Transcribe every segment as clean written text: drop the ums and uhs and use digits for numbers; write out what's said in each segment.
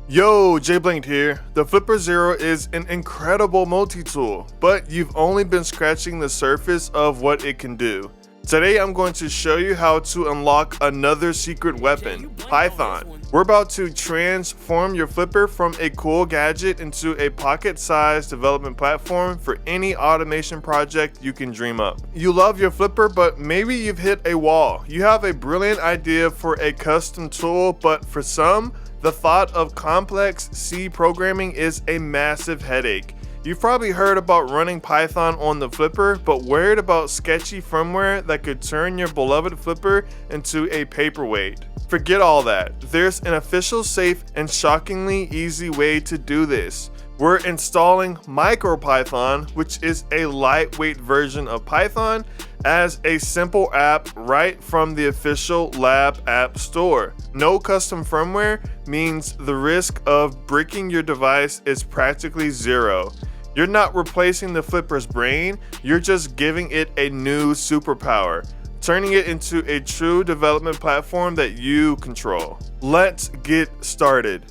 Yo, JBlinked here. The Flipper Zero is an incredible multi-tool, but you've only been scratching the surface of what it can do. Today I'm going to show you how to unlock another secret weapon, Python. We're about to transform your Flipper from a cool gadget into a pocket-sized development platform for any automation project you can dream up. You love your Flipper, but maybe you've hit a wall. You have a brilliant idea for a custom tool, but for some, the thought of complex C programming is a massive headache. You've probably heard about running Python on the Flipper, but worried about sketchy firmware that could turn your beloved Flipper into a paperweight. Forget all that. There's an official, safe, and shockingly easy way to do this. We're installing MicroPython, which is a lightweight version of Python, as a simple app right from the official lab app store. No custom firmware means the risk of breaking your device is practically zero. You're not replacing the Flipper's brain, you're just giving it a new superpower, turning it into a true development platform that you control. Let's get started.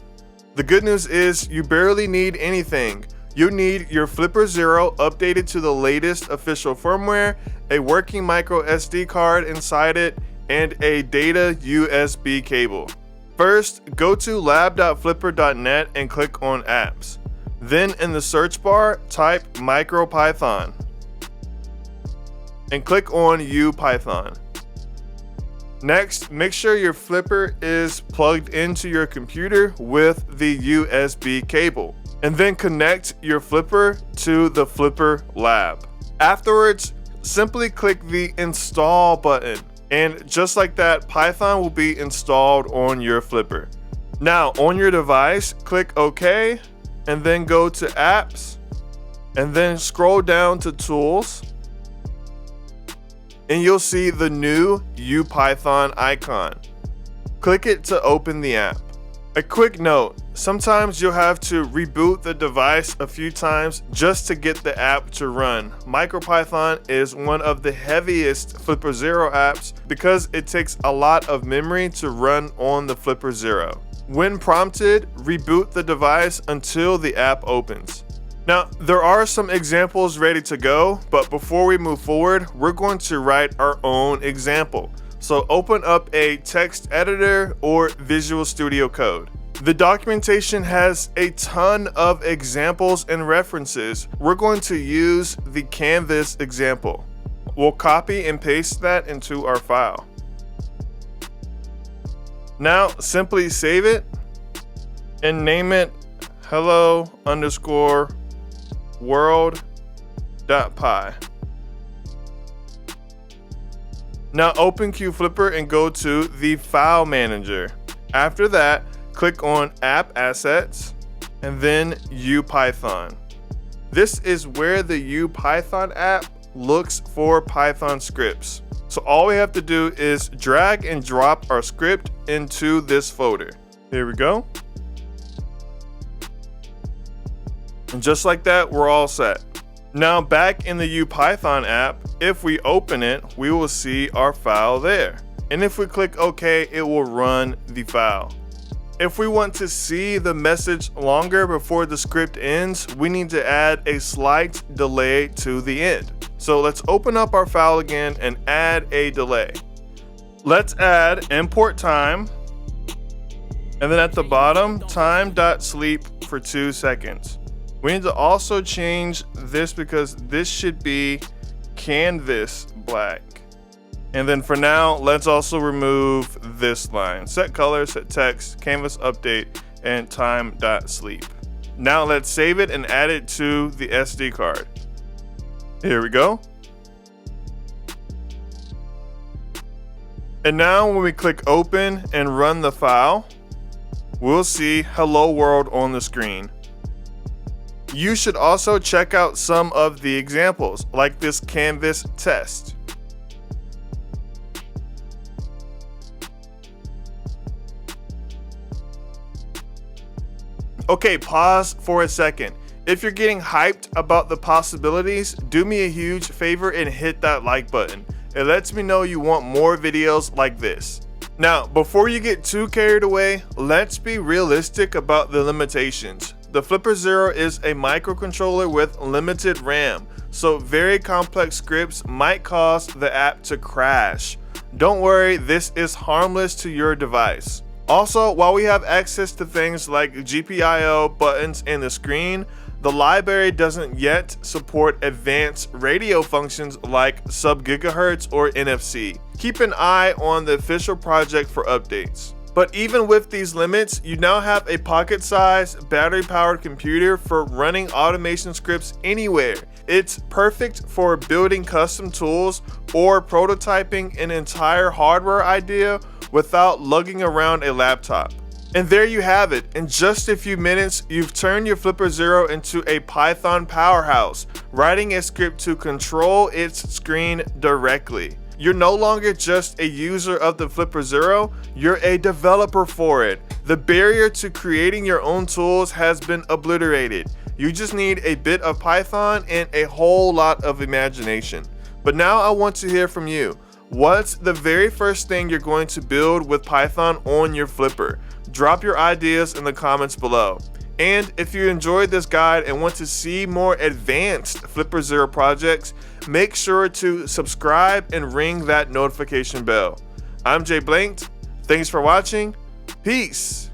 The good news is you barely need anything. You need your Flipper Zero updated to the latest official firmware, a working micro SD card inside it, and a data USB cable. First, go to lab.flipper.net and click on Apps. Then in the search bar, type MicroPython and click on uPython. Next, make sure your Flipper is plugged into your computer with the USB cable, and then connect your Flipper to the Flipper Lab. Afterwards, simply click the Install button, and just like that, Python will be installed on your Flipper. Now, on your device, click OK, and then go to Apps, and then scroll down to Tools, and you'll see the new uPython icon. Click it to open the app. A quick note, sometimes you'll have to reboot the device a few times just to get the app to run. MicroPython is one of the heaviest Flipper Zero apps because it takes a lot of memory to run on the Flipper Zero. When prompted, reboot the device until the app opens. Now, there are some examples ready to go, but before we move forward, we're going to write our own example. So open up a text editor or Visual Studio Code. The documentation has a ton of examples and references. We're going to use the Canvas example. We'll copy and paste that into our file. Now, simply save it and name it hello_world.py. Now open QFlipper and go to the File Manager. After that, click on App Assets and then uPython. This is where the uPython app looks for Python scripts. So all we have to do is drag and drop our script into this folder. Here we go. And just like that, we're all set. Now back in the uPython app, if we open it, we will see our file there. And if we click OK, it will run the file. If we want to see the message longer before the script ends, we need to add a slight delay to the end. So let's open up our file again and add a delay. Let's add import time, and then at the bottom, time.sleep for 2 seconds. We need to also change this because this should be canvas black. And then for now, let's also remove this line. Set color, set text, canvas update, and time.sleep. Now let's save it and add it to the SD card. Here we go. And now when we click open and run the file, we'll see hello world on the screen. You should also check out some of the examples, like this canvas test. Okay, pause for a second. If you're getting hyped about the possibilities, do me a huge favor and hit that like button. It lets me know you want more videos like this. Now, before you get too carried away, let's be realistic about the limitations. The Flipper Zero is a microcontroller with limited RAM, so very complex scripts might cause the app to crash. Don't worry, this is harmless to your device. Also, while we have access to things like GPIO, buttons, and the screen, the library doesn't yet support advanced radio functions like sub-gigahertz or NFC. Keep an eye on the official project for updates. But even with these limits, you now have a pocket-sized, battery-powered computer for running automation scripts anywhere. It's perfect for building custom tools or prototyping an entire hardware idea without lugging around a laptop. And there you have it. In just a few minutes, you've turned your Flipper Zero into a Python powerhouse, writing a script to control its screen directly. You're no longer just a user of the Flipper Zero, you're a developer for it. The barrier to creating your own tools has been obliterated. You just need a bit of Python and a whole lot of imagination. But now I want to hear from you. What's the very first thing you're going to build with Python on your Flipper? Drop your ideas in the comments below. And if you enjoyed this guide and want to see more advanced Flipper Zero projects, make sure to subscribe and ring that notification bell. I'm Jay Blanked. Thanks for watching. Peace.